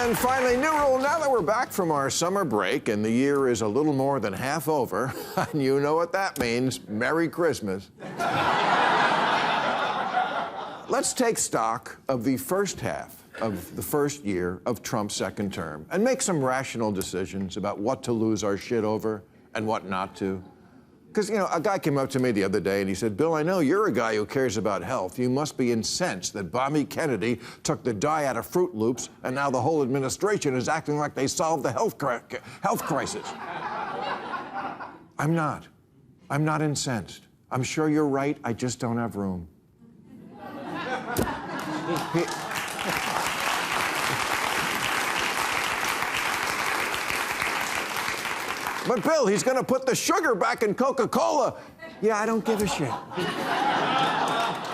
And finally, new rule, now that we're back from our summer break and the year is a little more than half over, and you know what that means, Merry Christmas. Let's take stock of the first half of the first year of Trump's second term and make some rational decisions about what to lose our shit over and what not to. Because, you know, a guy came up to me the other day and he said, Bill, I know you're a guy who cares about health. You must be incensed that Bobby Kennedy took the dye out of Fruit Loops and now the whole administration is acting like they solved the health crisis. I'm not. I'm not incensed. I'm sure you're right. I just don't have room. But Bill, he's going to put the sugar back in Coca-Cola. Yeah, I don't give a shit.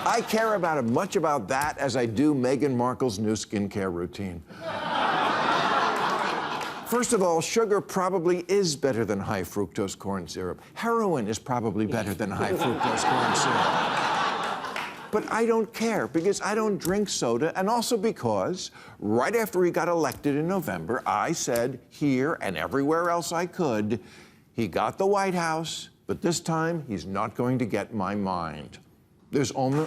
I care about as much about that as I do Meghan Markle's new skincare routine. First of all, sugar probably is better than high fructose corn syrup. Heroin is probably better than high fructose corn syrup. But I don't care because I don't drink soda, and also because right after he got elected in November, I said here and everywhere else I could, he got the White House, but this time he's not going to get my mind. There's only...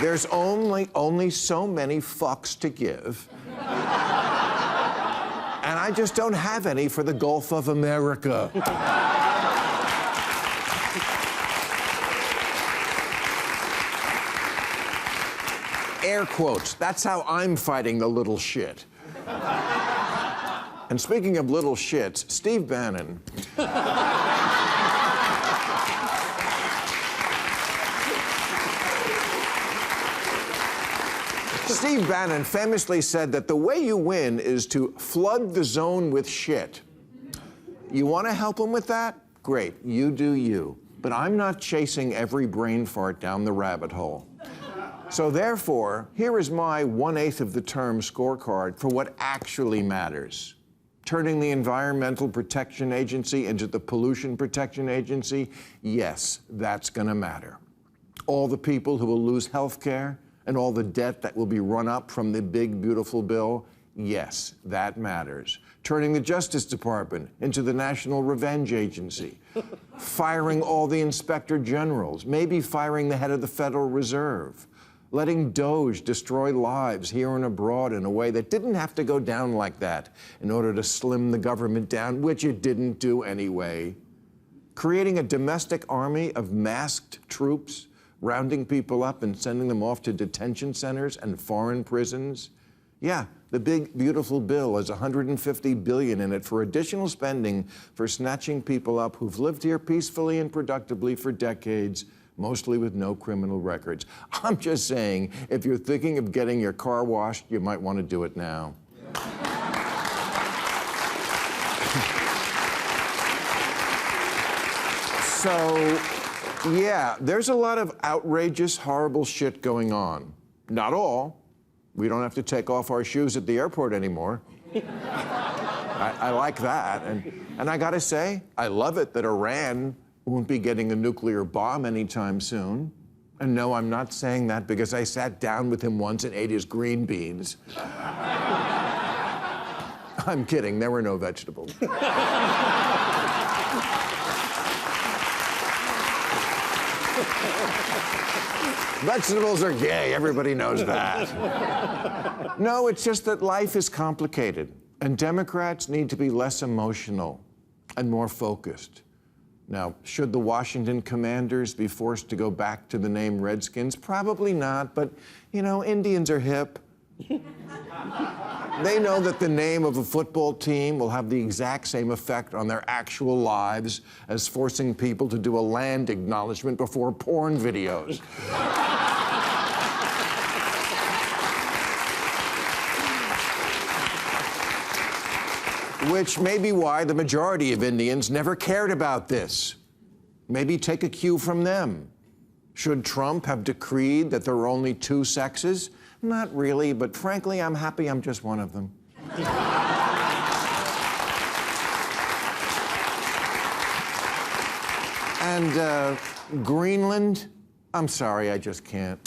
There's only so many fucks to give. And I just don't have any for the Gulf of America. Air quotes. That's how I'm fighting the little shit. And speaking of little shits, Steve Bannon. Steve Bannon famously said that the way you win is to flood the zone with shit. You want to help him with that? Great, you do you. But I'm not chasing every brain fart down the rabbit hole. So therefore, here is my 1/8 of the term scorecard for what actually matters. Turning the Environmental Protection Agency into the Pollution Protection Agency? Yes, that's gonna matter. All the people who will lose health care, and all the debt that will be run up from the big, beautiful bill? Yes, that matters. Turning the Justice Department into the National Revenge Agency. Firing all the inspector generals. Maybe firing the head of the Federal Reserve. Letting Doge destroy lives here and abroad in a way that didn't have to go down like that in order to slim the government down, which it didn't do anyway. Creating a domestic army of masked troops, rounding people up and sending them off to detention centers and foreign prisons. Yeah, the big, beautiful bill has $150 billion in it for additional spending for snatching people up who've lived here peacefully and productively for decades, mostly with no criminal records. I'm just saying, if you're thinking of getting your car washed, you might want to do it now. So, yeah, there's a lot of outrageous, horrible shit going on. Not all. We don't have to take off our shoes at the airport anymore. I like that. And I gotta say, I love it that Iran won't be getting a nuclear bomb anytime soon. And no, I'm not saying that because I sat down with him once and ate his green beans. I'm kidding, there were no vegetables. Vegetables are gay, everybody knows that. No, it's just that life is complicated, and Democrats need to be less emotional and more focused. Now, should the Washington Commanders be forced to go back to the name Redskins? Probably not, but, you know, Indians are hip. They know that the name of a football team will have the exact same effect on their actual lives as forcing people to do a land acknowledgement before porn videos. Which may be why the majority of Indians never cared about this. Maybe take a cue from them. Should Trump have decreed that there are only two sexes? Not really, but frankly, I'm happy I'm just one of them. And Greenland, I'm sorry, I just can't.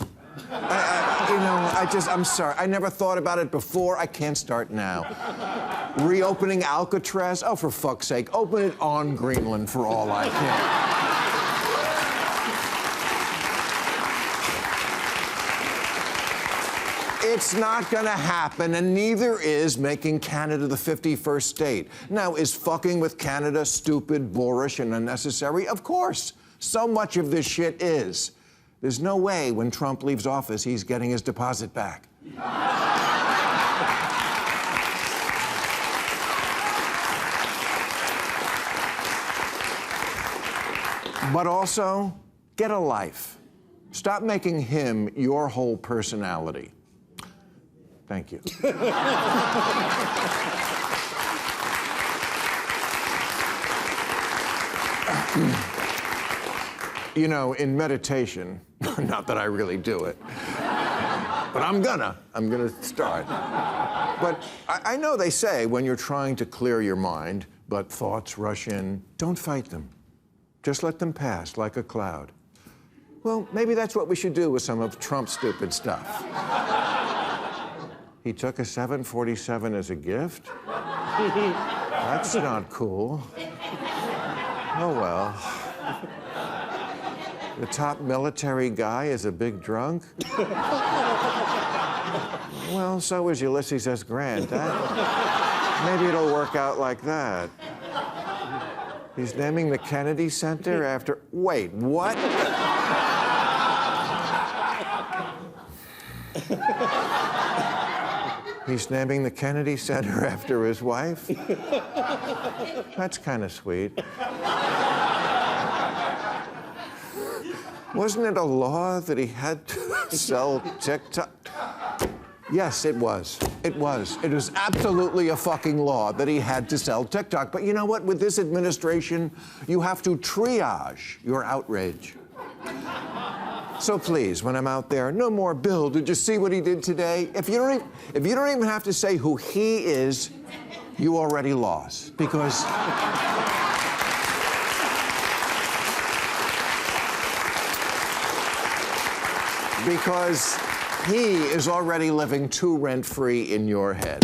I'm sorry. I never thought about it before. I can't start now. Reopening Alcatraz? Oh, for fuck's sake, open it on Greenland for all I care. It's not gonna happen, and neither is making Canada the 51st state. Now, is fucking with Canada stupid, boorish, and unnecessary? Of course. So much of this shit is. There's no way when Trump leaves office he's getting his deposit back. But also, get a life. Stop making him your whole personality. Thank you. You know, in meditation, not that I really do it, but I'm gonna start. But I know they say when you're trying to clear your mind, but thoughts rush in, don't fight them. Just let them pass like a cloud. Well, maybe that's what we should do with some of Trump's stupid stuff. He took a 747 as a gift? That's not cool. Oh, well. The top military guy is a big drunk? Well, so is Ulysses S. Grant. Maybe it'll work out like that. He's naming the Kennedy Center after... Wait, what? He's naming the Kennedy Center after his wife? That's kind of sweet. Wasn't it a law that he had to sell TikTok? Yes, it was. It was. It was absolutely a fucking law that he had to sell TikTok. But you know what? With this administration, you have to triage your outrage. So please, when I'm out there, no more Bill, did you see what he did today? If you don't even have to say who he is, you already lost. Because he is already living too rent-free in your head.